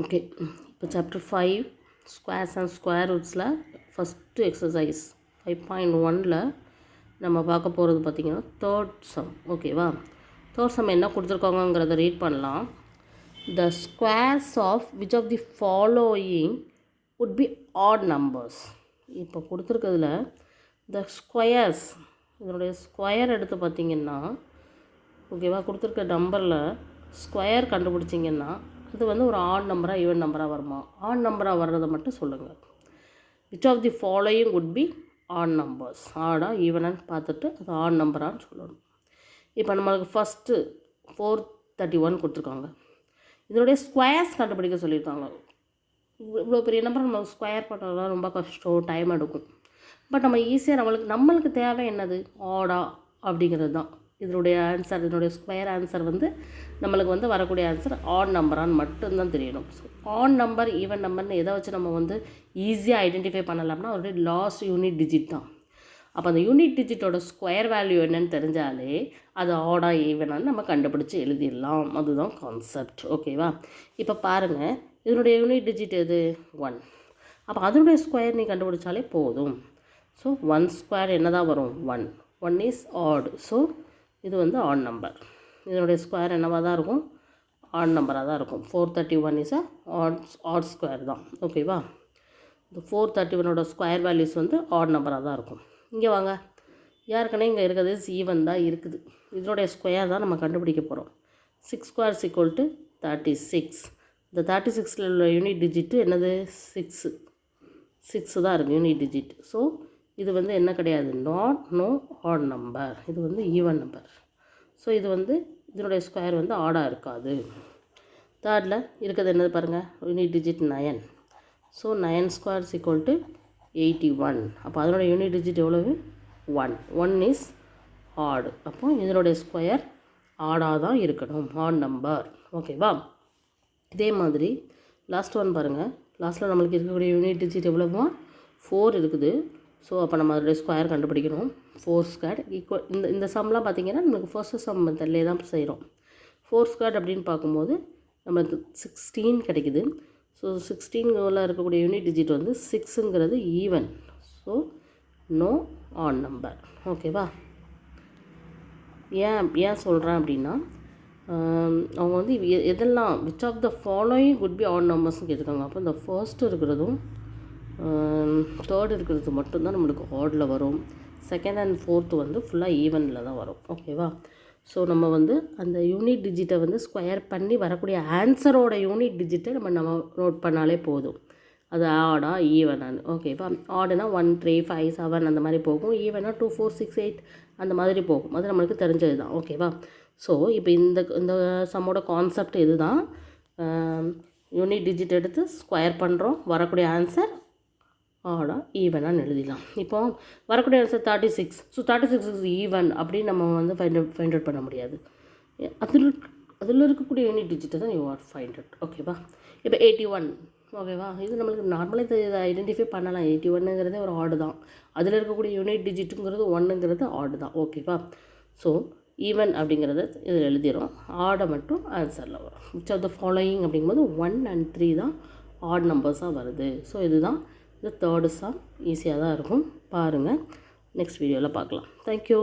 Okay, இப்போ chapter 5 squares and square ரூட்ஸில் first exercise 5.1ல் நம்ம பார்க்க போகிறது பார்த்திங்கன்னா தேர்ட் சம். ஓகேவா, தேர்ட் சம் என்ன கொடுத்துருக்காங்கங்கிறத ரீட் பண்ணலாம். The squares of which of the following would be odd numbers. இப்போ கொடுத்துருக்கிறதுல த ஸ்கொயர்ஸ், இதனுடைய ஸ்கொயர் எடுத்து பார்த்திங்கன்னா ஓகேவா, கொடுத்துருக்க நம்பரில் ஸ்கொயர் கண்டுபிடிச்சிங்கன்னா அது வந்து ஒரு ஆட் நம்பராக ஈவன் நம்பராக வருமா? ஆட் நம்பராக வர்றதை மட்டும் சொல்லுங்கள். Which of the following would be odd numbers, ஆடாக ஈவனான்னு பார்த்துட்டு அது ஆட் நம்பரான்னு சொல்லணும். இப்போ நம்மளுக்கு ஃபஸ்ட்டு 431 கொடுத்துருக்காங்க. இதனுடைய ஸ்கொயர்ஸ் கண்டுபிடிக்க சொல்லியிருக்காங்க. இவ்வளோ பெரிய நம்பர் நம்ம ஸ்கொயர் பண்ணுறதுலாம் ரொம்ப கஷ்டம், டைம் எடுக்கும். பட் நம்ம ஈஸியாக நம்மளுக்கு தேவை என்னது? ஆடா அப்படிங்கிறது தான் இதனுடைய ஆன்சர். இதனுடைய ஸ்கொயர் ஆன்சர் வந்து நம்மளுக்கு வந்து வரக்கூடிய ஆன்சர் ஆட் நம்பரான்னு மட்டும்தான் தெரியணும். ஸோ ஆட் நம்பர் ஈவன் நம்பர்னு எதை வச்சு நம்ம வந்து ஈஸியாக ஐடென்டிஃபை பண்ணலாம்னா அதோடைய லாஸ்ட் யூனிட் டிஜிட் தான். அப்போ அந்த யூனிட் டிஜிட்டோட ஸ்கொயர் வேல்யூ என்னன்னு தெரிஞ்சாலே அது ஆடா ஈவனான்னு நம்ம கண்டுபிடிச்சி எழுதிடலாம். அதுதான் கான்செப்ட். ஓகேவா, இப்போ பாருங்கள், இதனுடைய யூனிட் டிஜிட் எது? 1. அப்போ அதனுடைய ஸ்கொயர் நீ கண்டுபிடிச்சாலே போதும். ஸோ 1 ஸ்கொயர் என்ன தான் வரும்? 1. 1 இஸ் ஆட். ஸோ இது வந்து ஆட் நம்பர். இதனுடைய ஸ்கொயர் என்னவாக தான் இருக்கும்? ஆட் நம்பராக தான் இருக்கும். 431 இஸ் ஆட் ஸ்கொயர் தான். ஓகேவா, இந்த 431ஓட ஸ்கொயர் வேல்யூஸ் வந்து ஆட் நம்பராக தான் இருக்கும். இங்கே வாங்க, யாருக்குன்னே இங்கே இருக்கிறது ஈவன் தான் இருக்குது. இதனுடைய ஸ்கொயர் தான் நம்ம கண்டுபிடிக்க போகிறோம். 6 ஸ்கொயர் = 36. இந்த 36ல் உள்ள யூனிட் டிஜிட்டு என்னது? 6 தான் இருக்குது யூனிட் டிஜிட். ஸோ இது வந்து என்ன கிடையாது? No odd number. இது வந்து ஈவன் நம்பர். ஸோ இது வந்து இதனுடைய ஸ்கொயர் வந்து ஆடாக இருக்காது. தேர்டில் இருக்கிறது என்னது பாருங்கள்? Unit digit 9. So 9 square = 81. அப்போ அதனுடைய யூனிட் டிஜிட் எவ்வளவு? 1. 1 இஸ் ஆடு. அப்போ இதனுடைய ஸ்கொயர் ஆடாக தான் இருக்கணும், ஆட் நம்பர். ஓகேவா, இதே மாதிரி லாஸ்ட் ஒன் பாருங்கள். லாஸ்ட்டில் நம்மளுக்கு இருக்கக்கூடிய யூனிட் டிஜிட் எவ்வளோவா? 4 இருக்குது. ஸோ அப்போ நம்ம அதோடைய ஸ்கொயர் கண்டுபிடிக்கணும். 4 ஸ்கொயர் ஈக்குவல் இந்த சம்லாம் பார்த்திங்கன்னா நம்மளுக்கு ஃபர்ஸ்ட் சம் மெத்தட்லேயே தான் செய்கிறோம். 4 ஸ்கொயர் அப்படின்னு பார்க்கும்போது நம்மளுக்கு 16 கிடைக்குது. ஸோ 16 இருக்கக்கூடிய யூனிட் டிஜிட் வந்து 6ங்கிறது even. So no odd number. ஓகேவா, ஏன் சொல்கிறேன் அப்படின்னா அவங்க வந்து எதெல்லாம் which of the following would be odd நம்பர்ஸ்னு கேட்டிருக்காங்க. அப்போ இந்த ஃபர்ஸ்ட்டு இருக்கிறதும் தேர்டு இருக்கிறது மட்டும்தான் நம்மளுக்கு ஆடில் வரும். செகண்ட் அண்ட் ஃபோர்த்து வந்து ஃபுல்லாக ஈவனில் தான் வரும். ஓகேவா, ஸோ நம்ம வந்து அந்த யூனிட் டிஜிட்டை வந்து ஸ்கொயர் பண்ணி வரக்கூடிய ஆன்சரோட யூனிட் டிஜிட்டை நம்ம நோட் பண்ணாலே போதும். அது ஆடா ஈவனான்னு. ஓகேவா, ஆடுனா 1 3 5 7 அந்த மாதிரி போகும். ஈவனா 2 4 6 8 அந்த மாதிரி போகும். அது நம்மளுக்கு தெரிஞ்சது தான். ஓகேவா, ஸோ இப்போ இந்த சம்மோட கான்செப்ட் இது தான். யூனிட் டிஜிட் எடுத்து ஸ்கொயர் பண்ணுறோம், வரக்கூடிய ஆன்சர் ஆடா ஈவனான்னு எழுதிடலாம். இப்போ வரக்கூடிய ஆன்சர் 36. ஸோ 36 இஸ் ஈவன் அப்படின்னு நம்ம வந்து ஃபைண்ட் அவுட் பண்ண முடியாது. அதில் இருக்கக்கூடிய யூனிட் டிஜிட்டை தான் யூ ஆர் ஃபைண்ட் அவுட். ஓகேவா, இப்போ 81. ஓகேவா, இது நம்மளுக்கு நார்மலாக இதை ஐடென்டிஃபை பண்ணலாம். 81ங்கிறதே ஒரு ஆடு தான். அதில் இருக்கக்கூடிய யூனிட் டிஜிட்டுங்கிறது 1ங்கிறது ஆடு தான். ஓகேவா, ஸோ ஈவன் அப்படிங்கிறத இதில் எழுதிடும், ஆடை மட்டும் ஆன்சரில் வரும். விச் ஆஃப் த ஃபாலோயிங் அப்படிங்கும்போது 1 and 3 தான் ஆட் நம்பர்ஸாக வருது. ஸோ இதுதான் இது தேர்டு சம். ஈஸியாக தான் இருக்கும். பாருங்கள், நெக்ஸ்ட் வீடியோவில் பார்க்கலாம். தேங்க்யூ.